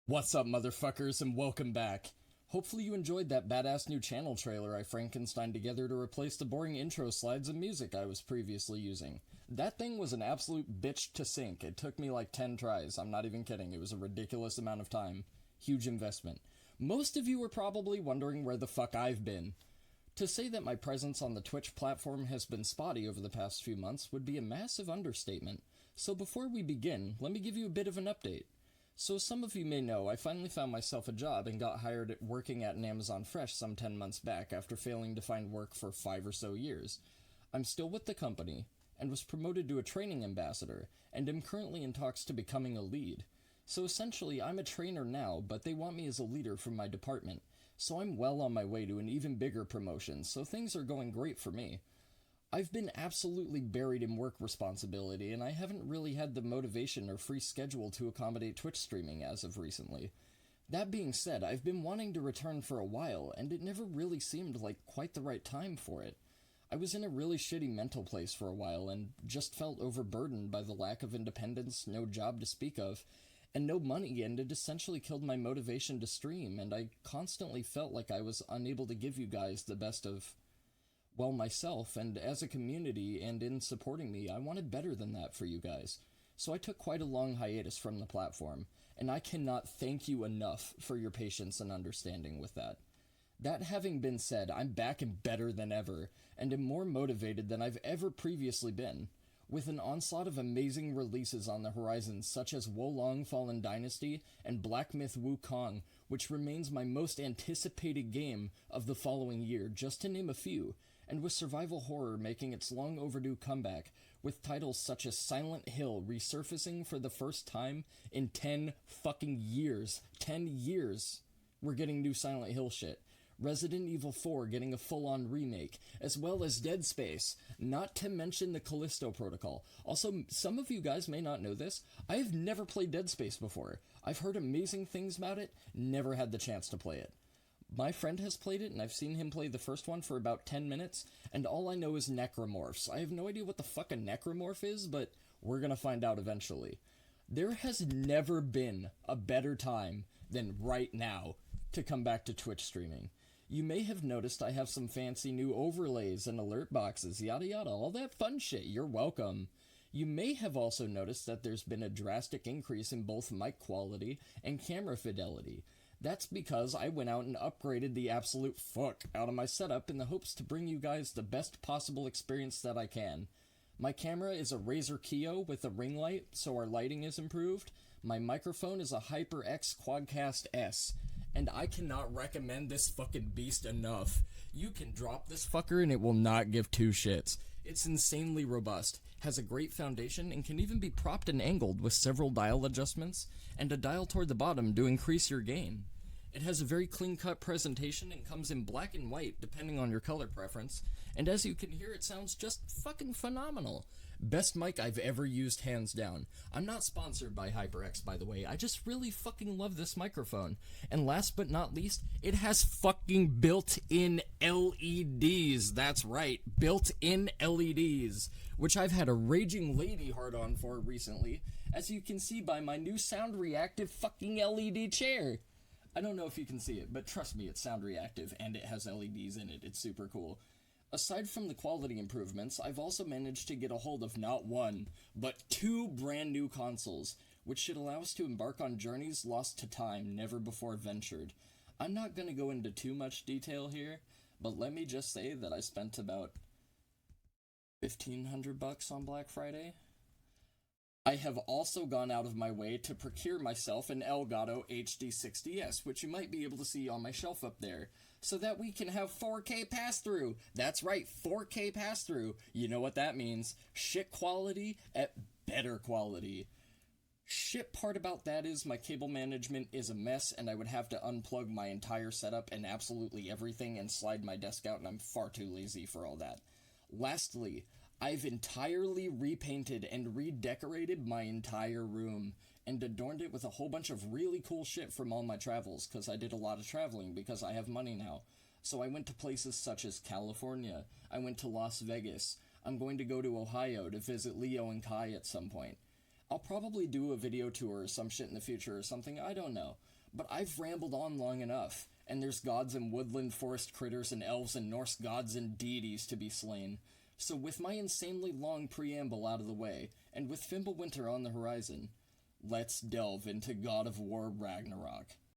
What's up, motherfuckers, and welcome back. Hopefully you enjoyed that badass new channel trailer I Frankensteined together to replace the boring intro slides and music I was previously using. That thing was an absolute bitch to sync. It took me like 10 tries. I'm not even kidding. It was a ridiculous amount of time. Huge investment. Most of you are probably wondering where the fuck I've been. To say that my presence on the Twitch platform has been spotty over the past few months would be a massive understatement. So before we begin, let me give you a bit of an update. So some of you may know, I finally found myself a job and got hired at working at an Amazon Fresh some 10 months back after failing to find work for 5 or so years. I'm still with the company, and was promoted to a training ambassador, and am currently in talks to becoming a lead. So essentially, I'm a trainer now, but they want me as a leader for my department, so I'm well on my way to an even bigger promotion, so things are going great for me. I've been absolutely buried in work responsibility, and I haven't really had the motivation or free schedule to accommodate Twitch streaming as of recently. That being said, I've been wanting to return for a while, and it never really seemed like quite the right time for it. I was in a really shitty mental place for a while, and just felt overburdened by the lack of independence, no job to speak of, and no money, and it essentially killed my motivation to stream, and I constantly felt like I was unable to give you guys the best of myself, and as a community, and in supporting me, I wanted better than that for you guys. So I took quite a long hiatus from the platform, and I cannot thank you enough for your patience and understanding with that. That having been said, I'm back and better than ever, and am more motivated than I've ever previously been. With an onslaught of amazing releases on the horizon, such as Wolong Fallen Dynasty and Black Myth Wukong, which remains my most anticipated game of the following year, just to name a few, and with survival horror making its long overdue comeback, with titles such as Silent Hill resurfacing for the first time in 10 fucking years. 10 years we're getting new Silent Hill shit. Resident Evil 4 getting a full-on remake, as well as Dead Space, not to mention the Callisto Protocol. Also, some of you guys may not know this, I have never played Dead Space before. I've heard amazing things about it, never had the chance to play it. My friend has played it, and I've seen him play the first one for about 10 minutes, and all I know is necromorphs. I have no idea what the fuck a necromorph is, but we're gonna find out eventually. There has never been a better time than right now to come back to Twitch streaming. You may have noticed I have some fancy new overlays and alert boxes, yada yada, all that fun shit. You're welcome. You may have also noticed that there's been a drastic increase in both mic quality and camera fidelity. That's because I went out and upgraded the absolute fuck out of my setup in the hopes to bring you guys the best possible experience that I can. My camera is a Razer Kiyo with a ring light, so our lighting is improved. My microphone is a HyperX Quadcast S. And I cannot recommend this fucking beast enough. You can drop this fucker and it will not give two shits. It's insanely robust, has a great foundation, and can even be propped and angled with several dial adjustments, and a dial toward the bottom to increase your gain. It has a very clean-cut presentation and comes in black and white, depending on your color preference, and as you can hear, it sounds just fucking phenomenal. Best mic I've ever used, hands down. I'm not sponsored by HyperX, by the way. I just really fucking love this microphone. And last but not least, it has fucking built-in LEDs. That's right, built-in LEDs, which I've had a raging lady hard-on for recently, as you can see by my new sound reactive fucking LED chair. I don't know if you can see it, but trust me, it's sound reactive, and it has LEDs in it. It's super cool. Aside from the quality improvements, I've also managed to get a hold of not one, but two brand new consoles, which should allow us to embark on journeys lost to time, never before ventured. I'm not going to go into too much detail here, but let me just say that I spent about $1,500 on Black Friday. I have also gone out of my way to procure myself an Elgato HD60S, which you might be able to see on my shelf up there, so that we can have 4K pass-through. That's right, 4K pass-through. You know what that means. Shit quality at better quality. Shit part about that is my cable management is a mess, and I would have to unplug my entire setup and absolutely everything and slide my desk out, and I'm far too lazy for all that. Lastly, I've entirely repainted and redecorated my entire room, and adorned it with a whole bunch of really cool shit from all my travels, because I did a lot of traveling, because I have money now. So I went to places such as California, I went to Las Vegas, I'm going to go to Ohio to visit Leo and Kai at some point. I'll probably do a video tour or some shit in the future or something, I don't know. But I've rambled on long enough, and there's gods and woodland forest critters and elves and Norse gods and deities to be slain. So with my insanely long preamble out of the way, and with Fimbulwinter on the horizon, let's delve into God of War Ragnarok.